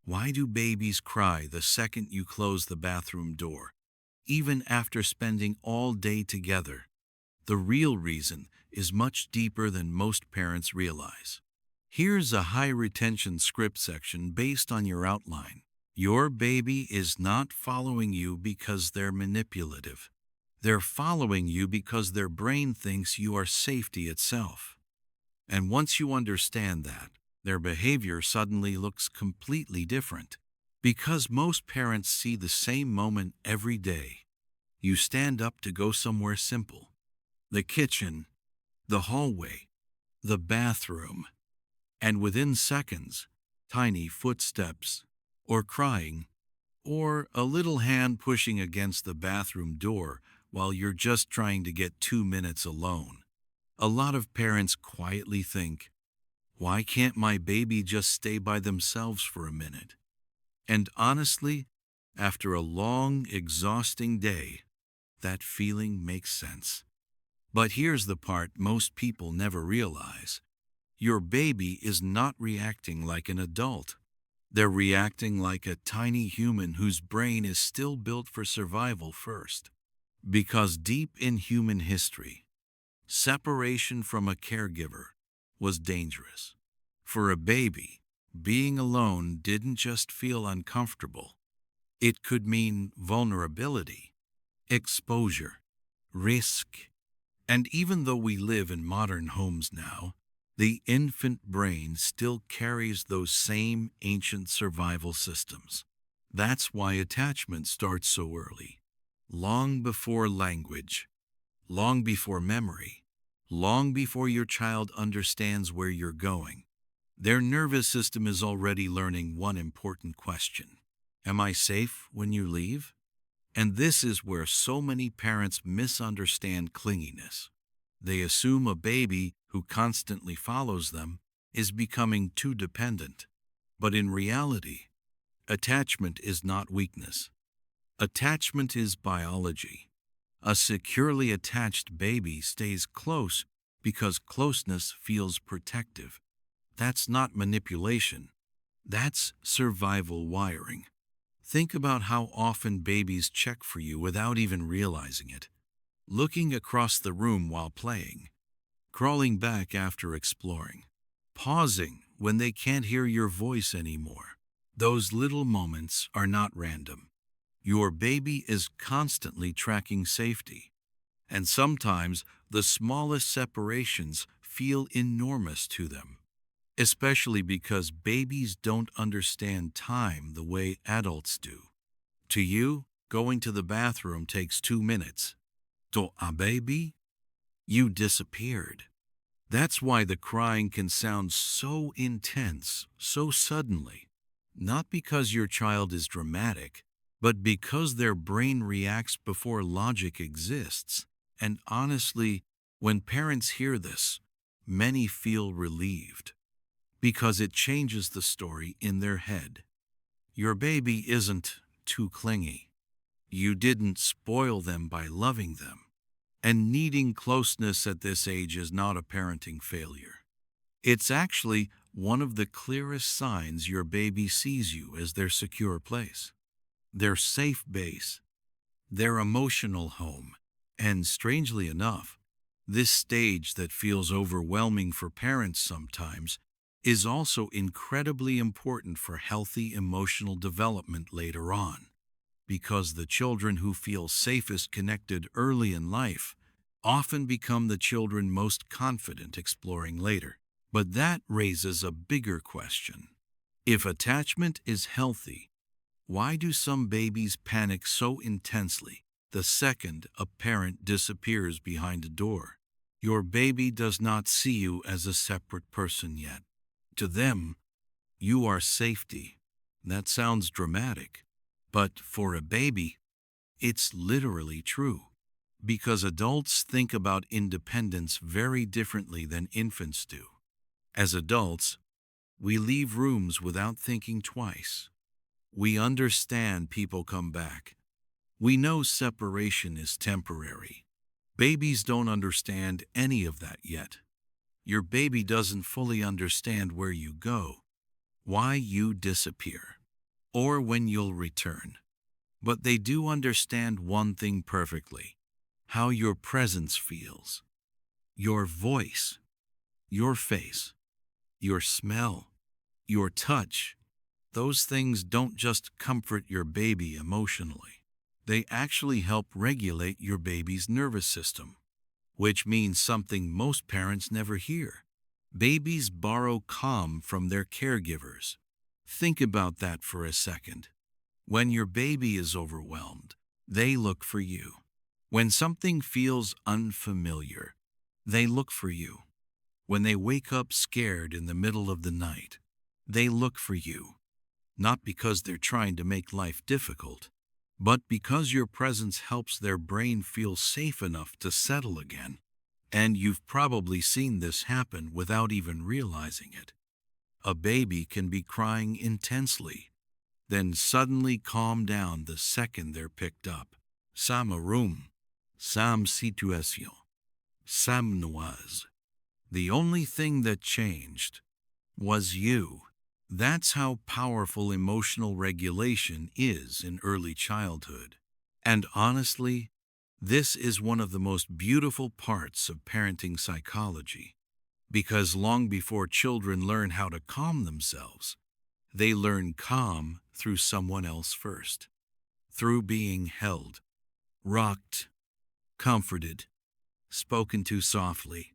Why do babies cry the second you close the bathroom door, even after spending all day together? The real reason is much deeper than most parents realize. Here's a high retention script section based on your outline. Your baby is not following you because they're manipulative. They're following you because their brain thinks you are safety itself. And once you understand that, their behavior suddenly looks completely different. Because most parents see the same moment every day. You stand up to go somewhere simple. The kitchen, the hallway, the bathroom. And within seconds, tiny footsteps, or crying, or a little hand pushing against the bathroom door while you're just trying to get 2 minutes alone. A lot of parents quietly think, why can't my baby just stay by themselves for a minute? And honestly, after a long, exhausting day, that feeling makes sense. But here's the part most people never realize. Your baby is not reacting like an adult. They're reacting like a tiny human whose brain is still built for survival first. Because deep in human history, separation from a caregiver was dangerous. For a baby, being alone didn't just feel uncomfortable. It could mean vulnerability, exposure, risk. And even though we live in modern homes now, the infant brain still carries those same ancient survival systems. That's why attachment starts so early. Long before language, long before memory, long before your child understands where you're going. Their nervous system is already learning one important question. Am I safe when you leave? And this is where so many parents misunderstand clinginess. They assume a baby who constantly follows them is becoming too dependent. But in reality, attachment is not weakness. Attachment is biology. A securely attached baby stays close because closeness feels protective. That's not manipulation. That's survival wiring. Think about how often babies check for you without even realizing it. Looking across the room while playing, crawling back after exploring, pausing when they can't hear your voice anymore. Those little moments are not random. Your baby is constantly tracking safety. And sometimes the smallest separations feel enormous to them. Especially because babies don't understand time the way adults do. To you, going to the bathroom takes 2 minutes. To a baby, you disappeared. That's why the crying can sound so intense, so suddenly. Not because your child is dramatic, but because their brain reacts before logic exists. And honestly, when parents hear this, many feel relieved. Because it changes the story in their head. Your baby isn't too clingy. You didn't spoil them by loving them. And needing closeness at this age is not a parenting failure. It's actually one of the clearest signs your baby sees you as their secure place, their safe base, their emotional home. And strangely enough, this stage that feels overwhelming for parents sometimes is also incredibly important for healthy emotional development later on, because the children who feel safest connected early in life often become the children most confident exploring later. But that raises a bigger question. If attachment is healthy, why do some babies panic so intensely the second a parent disappears behind a door? Your baby does not see you as a separate person yet. To them, you are safety. That sounds dramatic, but for a baby, it's literally true. Because adults think about independence very differently than infants do. As adults, we leave rooms without thinking twice. We understand people come back. We know separation is temporary. Babies don't understand any of that yet. Your baby doesn't fully understand where you go, why you disappear, or when you'll return. But they do understand one thing perfectly: how your presence feels, your voice, your face, your smell, your touch. Those things don't just comfort your baby emotionally. They actually help regulate your baby's nervous system, which means something most parents never hear. Babies borrow calm from their caregivers. Think about that for a second. When your baby is overwhelmed, they look for you. When something feels unfamiliar, they look for you. When they wake up scared in the middle of the night, they look for you. Not because they're trying to make life difficult, but because your presence helps their brain feel safe enough to settle again. And you've probably seen this happen without even realizing it. A baby can be crying intensely, then suddenly calm down the second they're picked up. Sam room, sam situation, sam noise. The only thing that changed was you. That's how powerful emotional regulation is in early childhood. And honestly, this is one of the most beautiful parts of parenting psychology, because long before children learn how to calm themselves, they learn calm through someone else first, through being held, rocked, comforted, spoken to softly.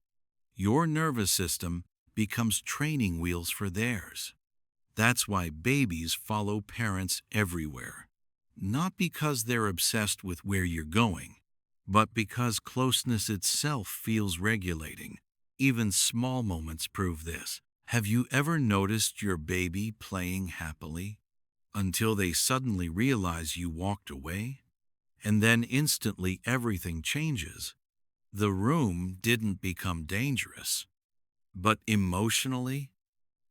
Your nervous system becomes training wheels for theirs. That's why babies follow parents everywhere. Not because they're obsessed with where you're going, but because closeness itself feels regulating. Even small moments prove this. Have you ever noticed your baby playing happily until they suddenly realize you walked away? And then instantly everything changes. The room didn't become dangerous, but emotionally,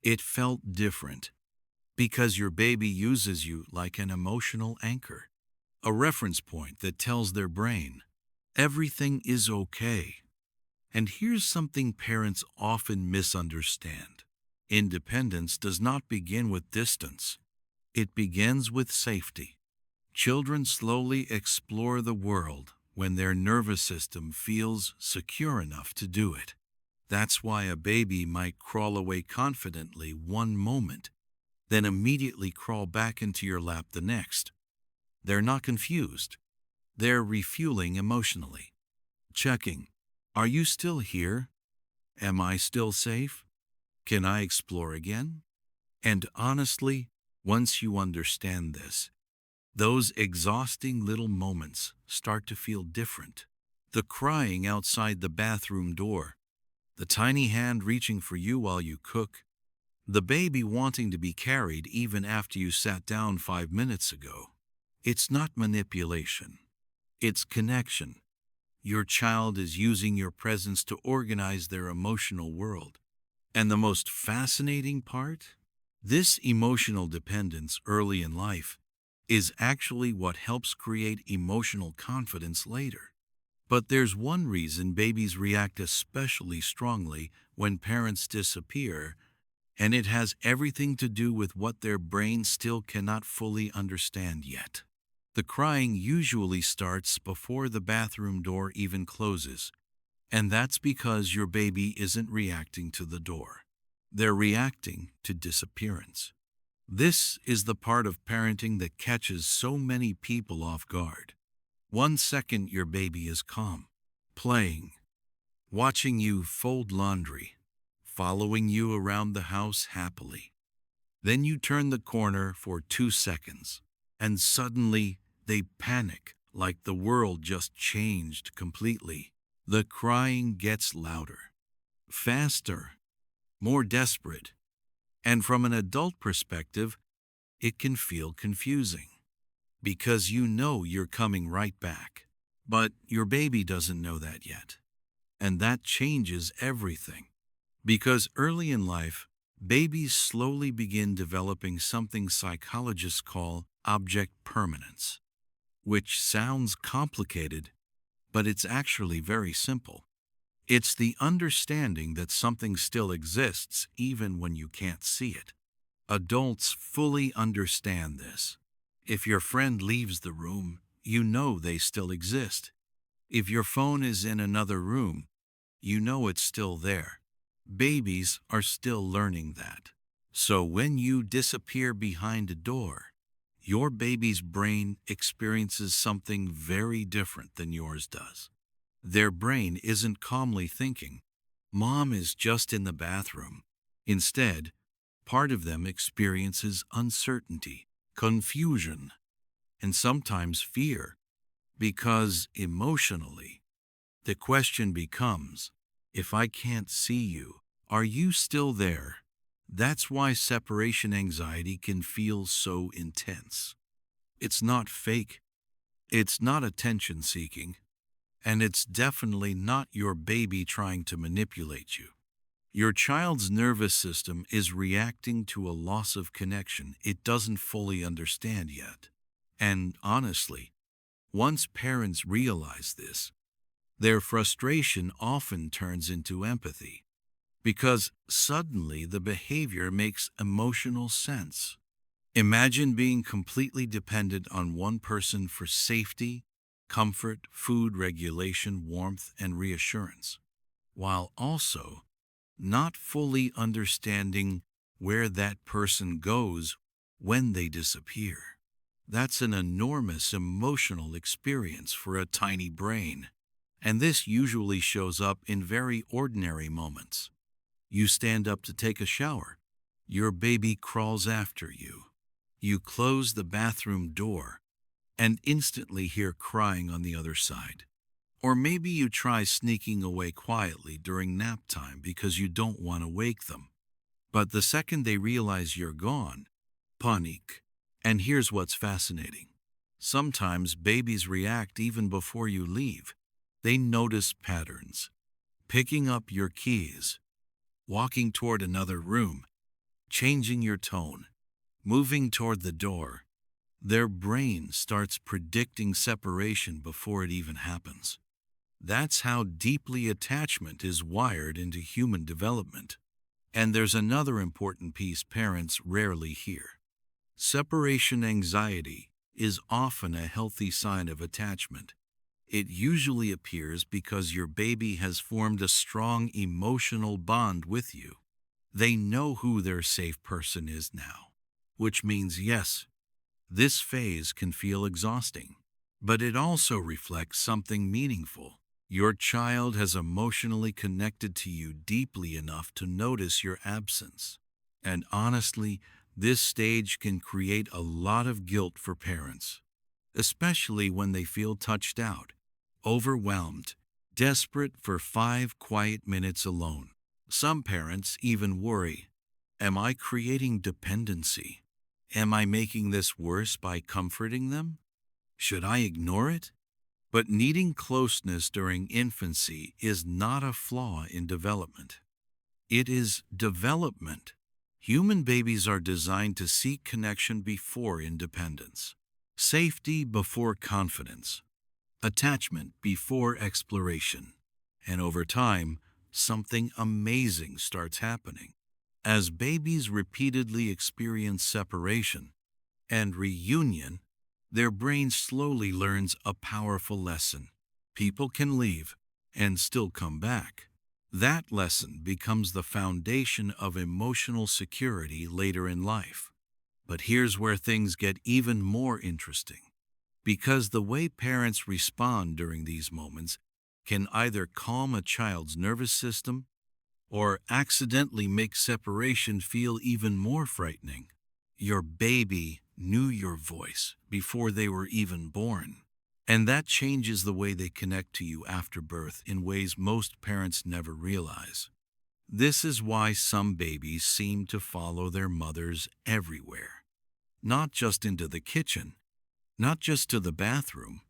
it felt different. Because your baby uses you like an emotional anchor, a reference point that tells their brain, everything is okay. And here's something parents often misunderstand. Independence does not begin with distance. It begins with safety. Children slowly explore the world when their nervous system feels secure enough to do it. That's why a baby might crawl away confidently one moment, then immediately crawl back into your lap the next. They're not confused. They're refueling emotionally. Checking. Are you still here? Am I still safe? Can I explore again? And honestly, once you understand this, those exhausting little moments start to feel different. The crying outside the bathroom door, the tiny hand reaching for you while you cook, the baby wanting to be carried even after you sat down 5 minutes ago. It's not manipulation. It's connection. Your child is using your presence to organize their emotional world. And the most fascinating part? This emotional dependence early in life is actually what helps create emotional confidence later. But there's one reason babies react especially strongly when parents disappear, and it has everything to do with what their brain still cannot fully understand yet. The crying usually starts before the bathroom door even closes, and that's because your baby isn't reacting to the door. They're reacting to disappearance. This is the part of parenting that catches so many people off guard. 1 second your baby is calm, playing, watching you fold laundry, following you around the house happily. Then you turn the corner for 2 seconds, and suddenly they panic like the world just changed completely. The crying gets louder, faster, more desperate, and from an adult perspective, it can feel confusing because you know you're coming right back. But your baby doesn't know that yet, and that changes everything. Because early in life, babies slowly begin developing something psychologists call object permanence, which sounds complicated, but it's actually very simple. It's the understanding that something still exists even when you can't see it. Adults fully understand this. If your friend leaves the room, you know they still exist. If your phone is in another room, you know it's still there. Babies are still learning that. So when you disappear behind a door, your baby's brain experiences something very different than yours does. Their brain isn't calmly thinking, "Mom is just in the bathroom." Instead, part of them experiences uncertainty, confusion, and sometimes fear, because emotionally, the question becomes, if I can't see you, are you still there? That's why separation anxiety can feel so intense. It's not fake, it's not attention seeking, and it's definitely not your baby trying to manipulate you. Your child's nervous system is reacting to a loss of connection it doesn't fully understand yet. And honestly, once parents realize this, their frustration often turns into empathy, because suddenly the behavior makes emotional sense. Imagine being completely dependent on one person for safety, comfort, food regulation, warmth, and reassurance, while also not fully understanding where that person goes when they disappear. That's an enormous emotional experience for a tiny brain. And this usually shows up in very ordinary moments. You stand up to take a shower. Your baby crawls after you. You close the bathroom door and instantly hear crying on the other side. Or maybe you try sneaking away quietly during nap time because you don't want to wake them. But the second they realize you're gone, panic. And here's what's fascinating. Sometimes babies react even before you leave. They notice patterns, picking up your keys, walking toward another room, changing your tone, moving toward the door. Their brain starts predicting separation before it even happens. That's how deeply attachment is wired into human development. And there's another important piece parents rarely hear. Separation anxiety is often a healthy sign of attachment. It usually appears because your baby has formed a strong emotional bond with you. They know who their safe person is now, which means yes, this phase can feel exhausting, but it also reflects something meaningful. Your child has emotionally connected to you deeply enough to notice your absence. And honestly, this stage can create a lot of guilt for parents, especially when they feel touched out, overwhelmed, desperate for 5 quiet minutes alone. Some parents even worry, am I creating dependency? Am I making this worse by comforting them? Should I ignore it? But needing closeness during infancy is not a flaw in development. It is development. Human babies are designed to seek connection before independence, safety before confidence, attachment before exploration. And over time, something amazing starts happening. As babies repeatedly experience separation and reunion, their brain slowly learns a powerful lesson. People can leave and still come back. That lesson becomes the foundation of emotional security later in life. But here's where things get even more interesting, because the way parents respond during these moments can either calm a child's nervous system or accidentally make separation feel even more frightening. Your baby knew your voice before they were even born, and that changes the way they connect to you after birth in ways most parents never realize. This is why some babies seem to follow their mothers everywhere, not just into the kitchen, not just to the bathroom,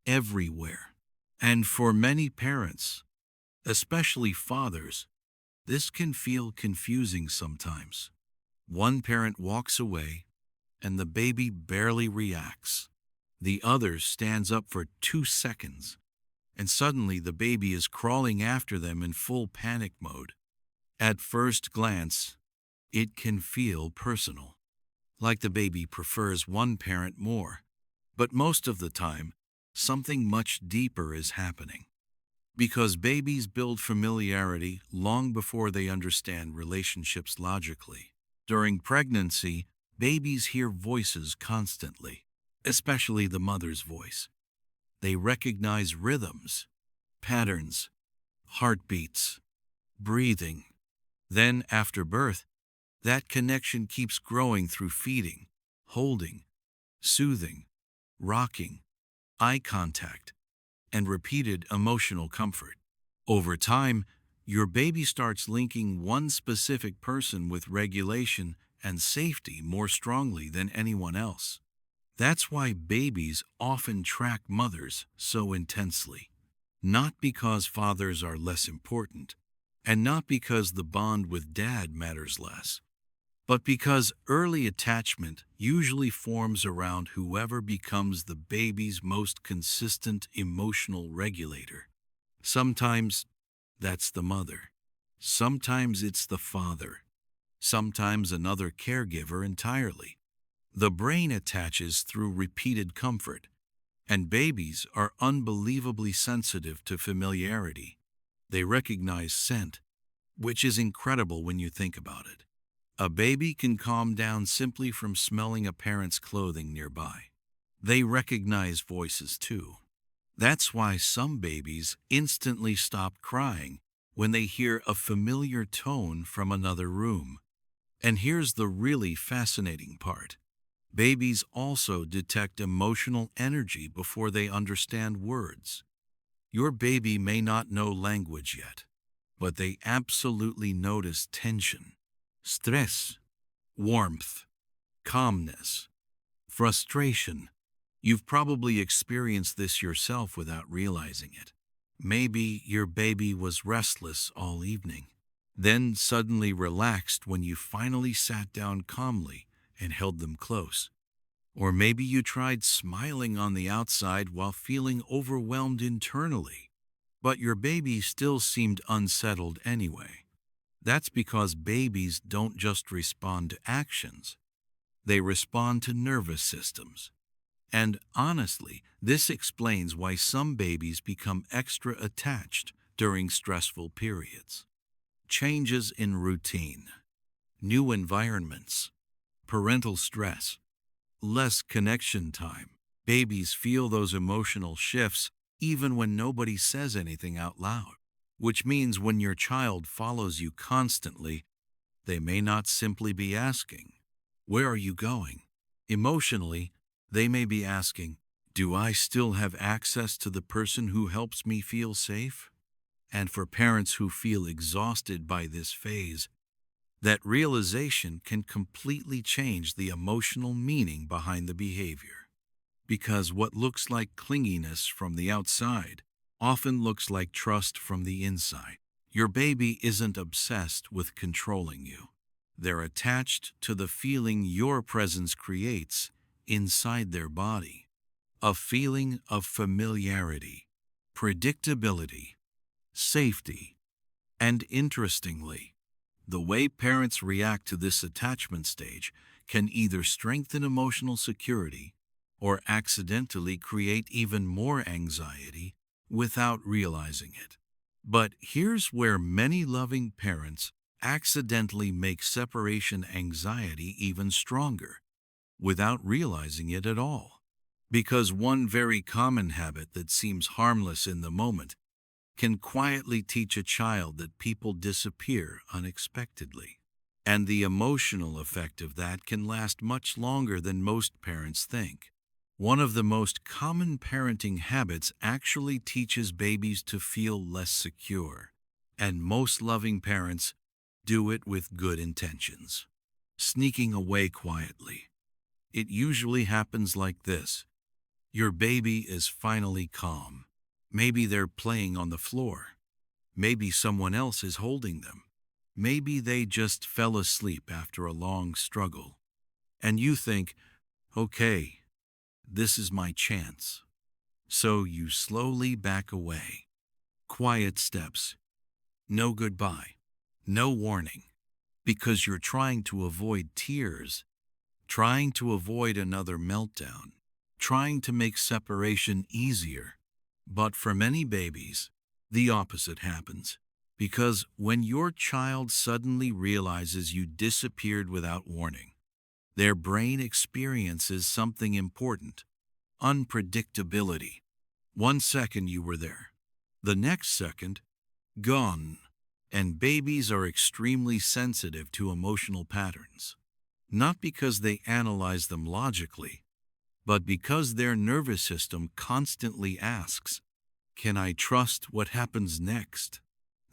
everywhere. And for many parents, especially fathers, this can feel confusing sometimes. One parent walks away, and the baby barely reacts. The other stands up for 2 seconds, and suddenly the baby is crawling after them in full panic mode. At first glance, It can feel personal, like the baby prefers one parent more. But most of the time, something much deeper is happening. Because babies build familiarity long before they understand relationships logically. During pregnancy, babies hear voices constantly, especially the mother's voice. They recognize rhythms, patterns, heartbeats, breathing. Then, after birth, that connection keeps growing through feeding, holding, soothing, rocking, eye contact, and repeated emotional comfort. Over time, your baby starts linking one specific person with regulation and safety more strongly than anyone else. That's why babies often track mothers so intensely. Not because fathers are less important, and not because the bond with dad matters less, but because early attachment usually forms around whoever becomes the baby's most consistent emotional regulator. Sometimes that's the mother. Sometimes it's the father. Sometimes another caregiver entirely. The brain attaches through repeated comfort, and babies are unbelievably sensitive to familiarity. They recognize scent, which is incredible when you think about it. A baby can calm down simply from smelling a parent's clothing nearby. They recognize voices too. That's why some babies instantly stop crying when they hear a familiar tone from another room. And here's the really fascinating part. Babies also detect emotional energy before they understand words. Your baby may not know language yet, but they absolutely notice tension, stress, warmth, calmness, frustration. You've probably experienced this yourself without realizing it. Maybe your baby was restless all evening, then suddenly relaxed when you finally sat down calmly and held them close. Or maybe you tried smiling on the outside while feeling overwhelmed internally, but your baby still seemed unsettled anyway. That's because babies don't just respond to actions, they respond to nervous systems. And honestly, this explains why some babies become extra attached during stressful periods. Changes in routine, new environments, parental stress, less connection time. Babies feel those emotional shifts even when nobody says anything out loud. Which means when your child follows you constantly, they may not simply be asking, "Where are you going?" Emotionally, they may be asking, "Do I still have access to the person who helps me feel safe?" And for parents who feel exhausted by this phase, that realization can completely change the emotional meaning behind the behavior. Because what looks like clinginess from the outside often looks like trust from the inside. Your baby isn't obsessed with controlling you. They're attached to the feeling your presence creates inside their body. A feeling of familiarity, predictability, safety, and interestingly, the way parents react to this attachment stage can either strengthen emotional security or accidentally create even more anxiety without realizing it. But here's where many loving parents accidentally make separation anxiety even stronger without realizing it at all. Because one very common habit that seems harmless in the moment can quietly teach a child that people disappear unexpectedly. And the emotional effect of that can last much longer than most parents think. One of the most common parenting habits actually teaches babies to feel less secure. And most loving parents do it with good intentions. Sneaking away quietly. It usually happens like this. Your baby is finally calm. Maybe they're playing on the floor. Maybe someone else is holding them. Maybe they just fell asleep after a long struggle. And you think, okay, this is my chance. So you slowly back away. Quiet steps. No goodbye. No warning. because you're trying to avoid tears, trying to avoid another meltdown, trying to make separation easier. But for many babies, the opposite happens. Because when your child suddenly realizes you disappeared without warning, their brain experiences something important: unpredictability. 1 second you were there, the next second, gone. And babies are extremely sensitive to emotional patterns, not because they analyze them logically, but because their nervous system constantly asks, can I trust what happens next?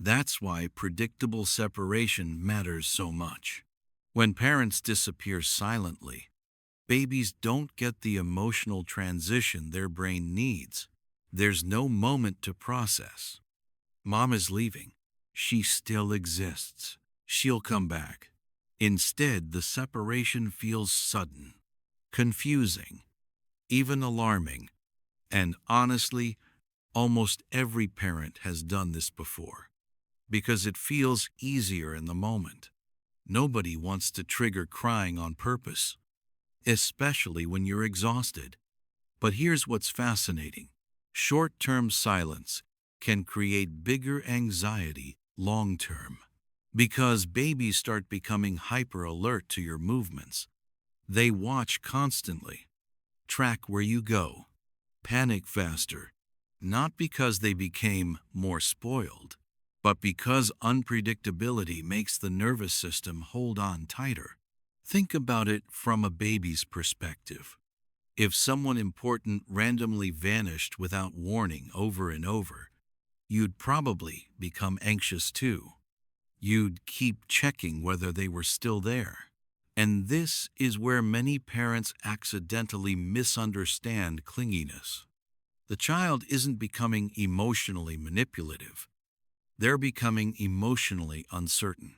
That's why predictable separation matters so much. When parents disappear silently, babies don't get the emotional transition their brain needs. There's no moment to process. Mom is leaving. She still exists. She'll come back. Instead, the separation feels sudden, confusing, even alarming. And honestly, almost every parent has done this before, because it feels easier in the moment. Nobody wants to trigger crying on purpose, especially when you're exhausted. But here's what's fascinating. Short-term silence can create bigger anxiety long-term. Because babies start becoming hyper-alert to your movements. They watch constantly, track where you go, panic faster, not because they became more spoiled, but because unpredictability makes the nervous system hold on tighter. Think about it from a baby's perspective. If someone important randomly vanished without warning over and over, you'd probably become anxious too. You'd keep checking whether they were still there. And this is where many parents accidentally misunderstand clinginess. The child isn't becoming emotionally manipulative. They're becoming emotionally uncertain.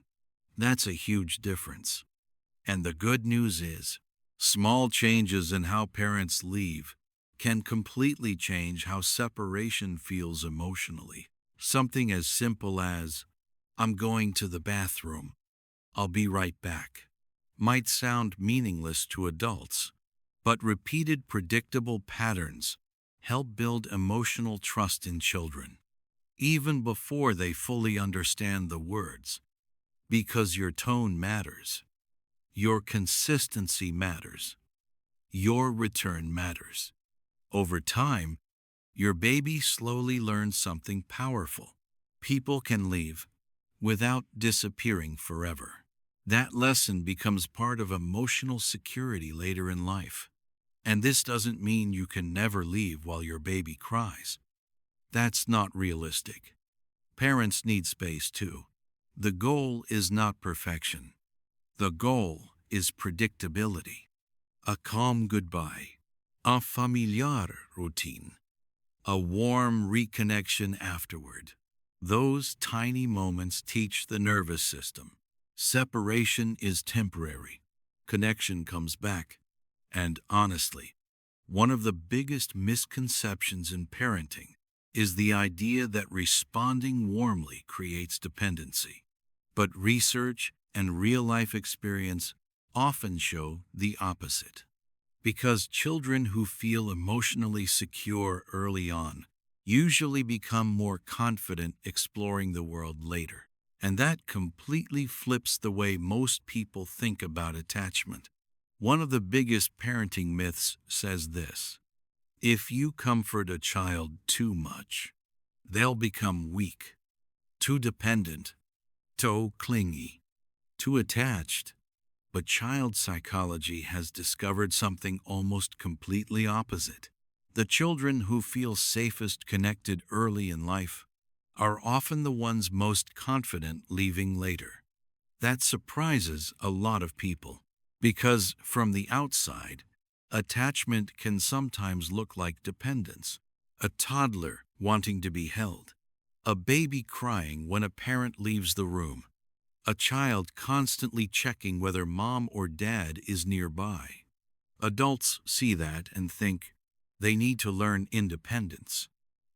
That's a huge difference. And the good news is, small changes in how parents leave can completely change how separation feels emotionally. Something as simple as, I'm going to the bathroom, I'll be right back, might sound meaningless to adults, but repeated predictable patterns help build emotional trust in children, even before they fully understand the words. Because your tone matters, your consistency matters, your return matters. Over time, your baby slowly learns something powerful. People can leave without disappearing forever. That lesson becomes part of emotional security later in life. And this doesn't mean you can never leave while your baby cries. That's not realistic. Parents need space too. The goal is not perfection. The goal is predictability. A calm goodbye. A familiar routine. A warm reconnection afterward. Those tiny moments teach the nervous system. Separation is temporary. Connection comes back. And honestly, one of the biggest misconceptions in parenting is the idea that responding warmly creates dependency. But research and real-life experience often show the opposite. Because children who feel emotionally secure early on usually become more confident exploring the world later. And that completely flips the way most people think about attachment. One of the biggest parenting myths says this: if you comfort a child too much, they'll become weak, too dependent, too clingy, too attached. But child psychology has discovered something almost completely opposite. The children who feel safest connected early in life are often the ones most confident leaving later. That surprises a lot of people, because from the outside, attachment can sometimes look like dependence. A toddler wanting to be held, a baby crying when a parent leaves the room, a child constantly checking whether mom or dad is nearby. Adults see that and think they need to learn independence.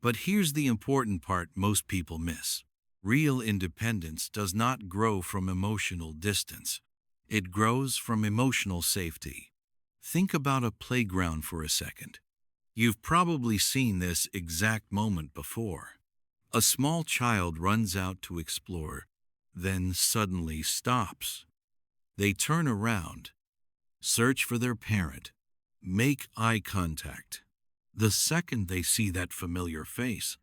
But here's the important part most people miss. Real independence does not grow from emotional distance. It grows from emotional safety. Think about a playground for a second. You've probably seen this exact moment before. A small child runs out to explore, then suddenly stops. They turn around, search for their parent, make eye contact. The second they see that familiar face,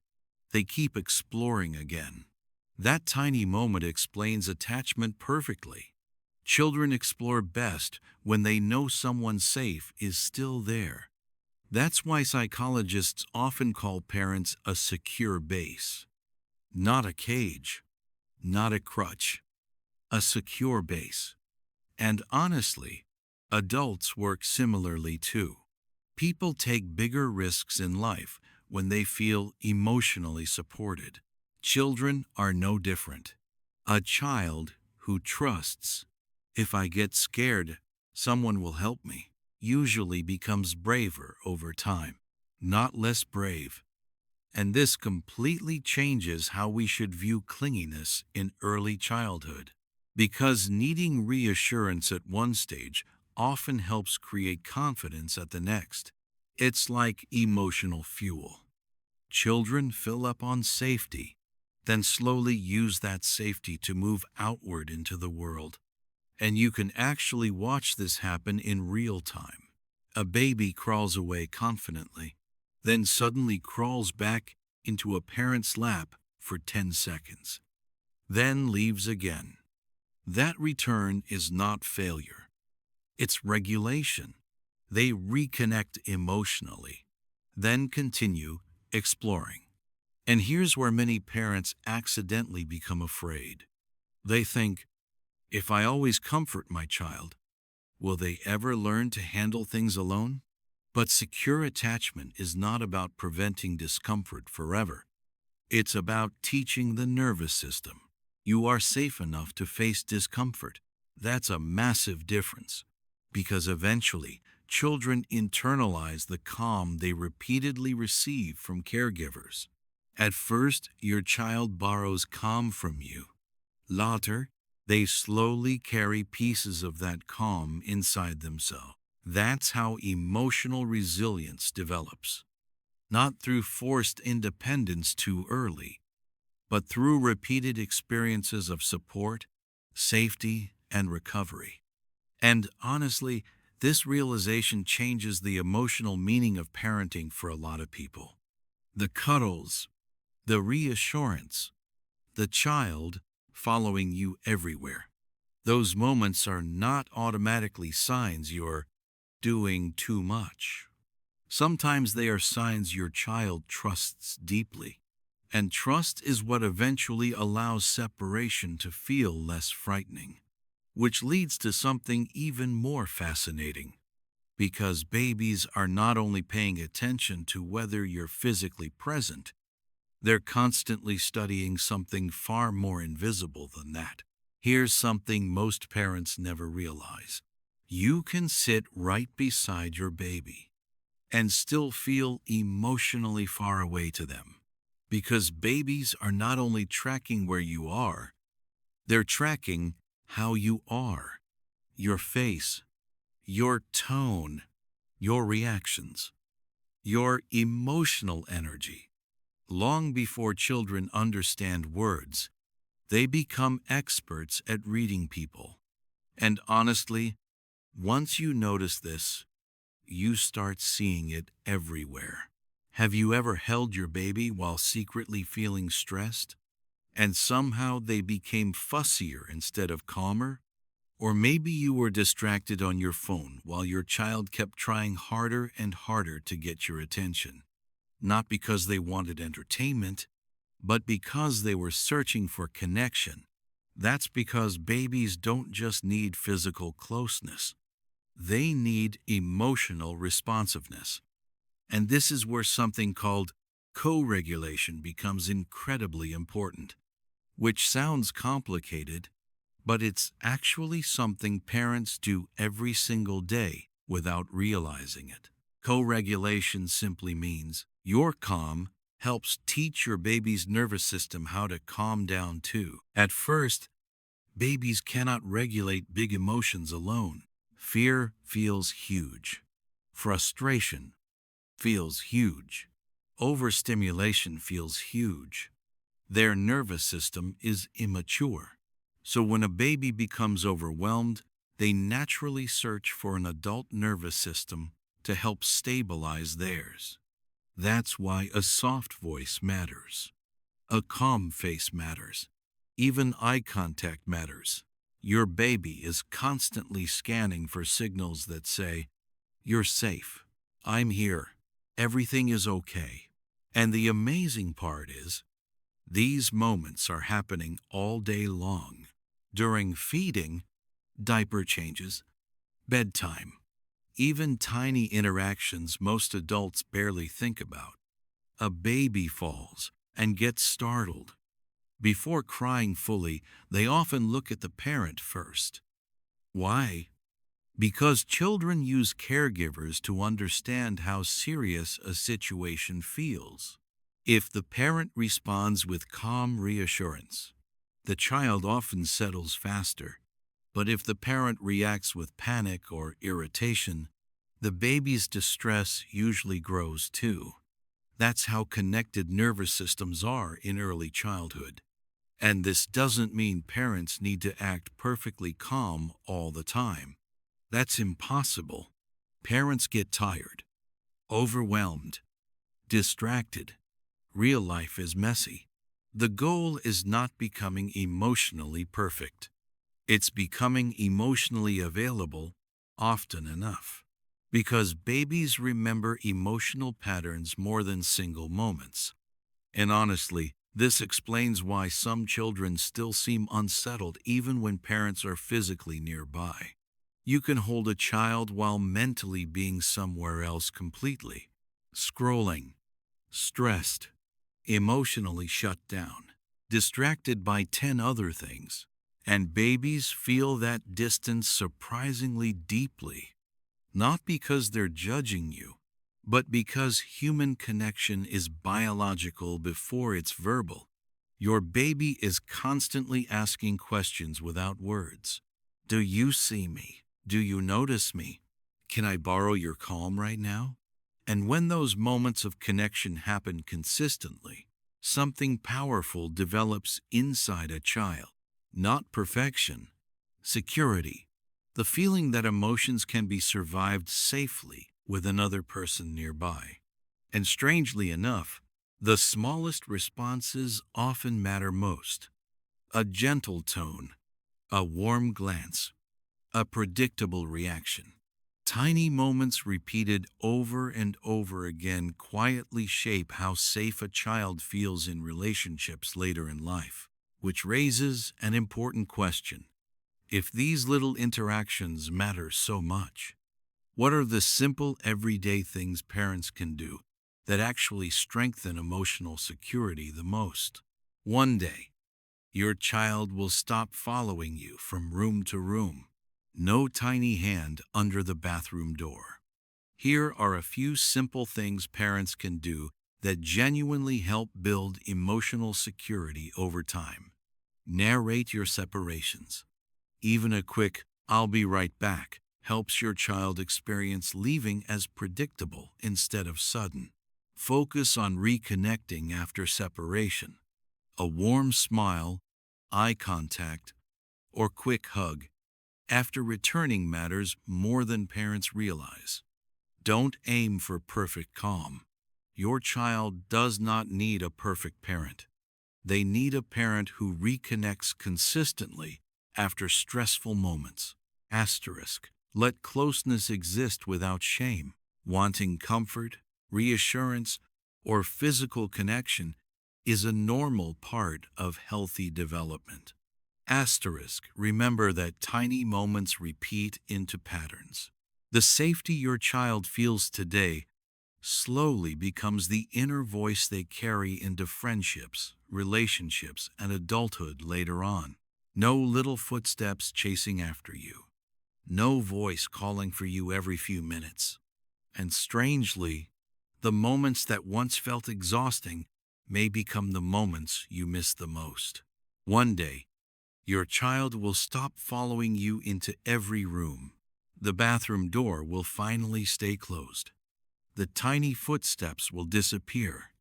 they keep exploring again. That tiny moment explains attachment perfectly. Children explore best when they know someone safe is still there. That's why psychologists often call parents a secure base. Not a cage, not a crutch, a secure base. And honestly, adults work similarly too. People take bigger risks in life when they feel emotionally supported. Children are no different. A child who trusts, if I get scared, someone will help me, usually becomes braver over time, not less brave. And this completely changes how we should view clinginess in early childhood. Because needing reassurance at one stage often helps create confidence at the next. It's like emotional fuel. Children fill up on safety, then slowly use that safety to move outward into the world. And you can actually watch this happen in real time. A baby crawls away confidently, then suddenly crawls back into a parent's lap for 10 seconds, then leaves again. That return is not failure, it's regulation. They reconnect emotionally, then continue exploring. And here's where many parents accidentally become afraid. They think, if I always comfort my child, will they ever learn to handle things alone? But secure attachment is not about preventing discomfort forever. It's about teaching the nervous system. You are safe enough to face discomfort. That's a massive difference. Because eventually, children internalize the calm they repeatedly receive from caregivers. At first, your child borrows calm from you. Later, they slowly carry pieces of that calm inside themselves. That's how emotional resilience develops. Not through forced independence too early, but through repeated experiences of support, safety, and recovery. And honestly, this realization changes the emotional meaning of parenting for a lot of people. The cuddles, the reassurance, the child following you everywhere. Those moments are not automatically signs you're doing too much. Sometimes they are signs your child trusts deeply. And trust is what eventually allows separation to feel less frightening. Which leads to something even more fascinating. Because babies are not only paying attention to whether you're physically present, they're constantly studying something far more invisible than that. Here's something most parents never realize. You can sit right beside your baby and still feel emotionally far away to them. Because babies are not only tracking where you are, they're tracking how you are. Your face, your tone, your reactions, your emotional energy. Long before children understand words, they become experts at reading people. And honestly, once you notice this, you start seeing it everywhere. Have you ever held your baby while secretly feeling stressed, and somehow they became fussier instead of calmer? Or maybe you were distracted on your phone while your child kept trying harder and harder to get your attention. Not because they wanted entertainment, but because they were searching for connection. That's because babies don't just need physical closeness. They need emotional responsiveness. And this is where something called co-regulation becomes incredibly important, which sounds complicated, but it's actually something parents do every single day without realizing it. Co-regulation simply means you're calm helps teach your baby's nervous system how to calm down too. At first, babies cannot regulate big emotions alone. Fear feels huge. Frustration feels huge. Overstimulation feels huge. Their nervous system is immature. So when a baby becomes overwhelmed, they naturally search for an adult nervous system to help stabilize theirs. That's why a soft voice matters. A calm face matters. Even eye contact matters. Your baby is constantly scanning for signals that say, "You're safe. I'm here. Everything is okay." And the amazing part is, these moments are happening all day long. During feeding, diaper changes, bedtime, even tiny interactions most adults barely think about. A baby falls and gets startled. Before crying fully, they often look at the parent first. Why? Because children use caregivers to understand how serious a situation feels. If the parent responds with calm reassurance, the child often settles faster. But if the parent reacts with panic or irritation, the baby's distress usually grows too. That's how connected nervous systems are in early childhood. And this doesn't mean parents need to act perfectly calm all the time. That's impossible. Parents get tired, overwhelmed, distracted. Real life is messy. The goal is not becoming emotionally perfect. It's becoming emotionally available often enough. Because babies remember emotional patterns more than single moments. And honestly, this explains why some children still seem unsettled even when parents are physically nearby. You can hold a child while mentally being somewhere else completely. Scrolling, stressed, emotionally shut down, distracted by 10 other things. And babies feel that distance surprisingly deeply, not because they're judging you, but because human connection is biological before it's verbal. Your baby is constantly asking questions without words. Do you see me? Do you notice me? Can I borrow your calm right now? And when those moments of connection happen consistently, something powerful develops inside a child. Not perfection, security, the feeling that emotions can be survived safely with another person nearby. And strangely enough, the smallest responses often matter most. A gentle tone, a warm glance, a predictable reaction. Tiny moments repeated over and over again quietly shape how safe a child feels in relationships later in life. Which raises an important question. If these little interactions matter so much, what are the simple everyday things parents can do that actually strengthen emotional security the most? One day, your child will stop following you from room to room. No tiny hand under the bathroom door. Here are a few simple things parents can do that genuinely help build emotional security over time. Narrate your separations. Even a quick, "I'll be right back," helps your child experience leaving as predictable instead of sudden. Focus on reconnecting after separation. A warm smile, eye contact, or quick hug after returning matters more than parents realize. Don't aim for perfect calm. Your child does not need a perfect parent. They need a parent who reconnects consistently after stressful moments. Asterisk. Let closeness exist without shame. Wanting comfort, reassurance, or physical connection is a normal part of healthy development. Asterisk. Remember that tiny moments repeat into patterns. The safety your child feels today slowly becomes the inner voice they carry into friendships, relationships, and adulthood later on. No little footsteps chasing after you. No voice calling for you every few minutes. And strangely, the moments that once felt exhausting may become the moments you miss the most. One day, your child will stop following you into every room. The bathroom door will finally stay closed. The tiny footsteps will disappear,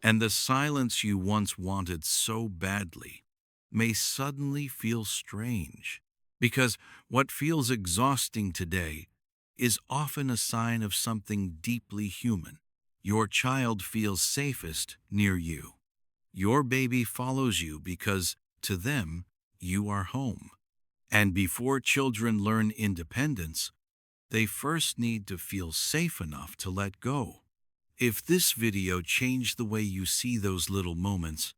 and the silence you once wanted so badly may suddenly feel strange. Because what feels exhausting today is often a sign of something deeply human. Your child feels safest near you. Your baby follows you because, to them, you are home. And before children learn independence, they first need to feel safe enough to let go. If this video changed the way you see those little moments,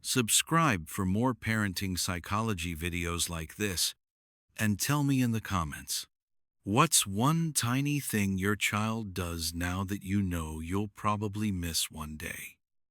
subscribe for more parenting psychology videos like this, and tell me in the comments, what's one tiny thing your child does now that you know you'll probably miss one day?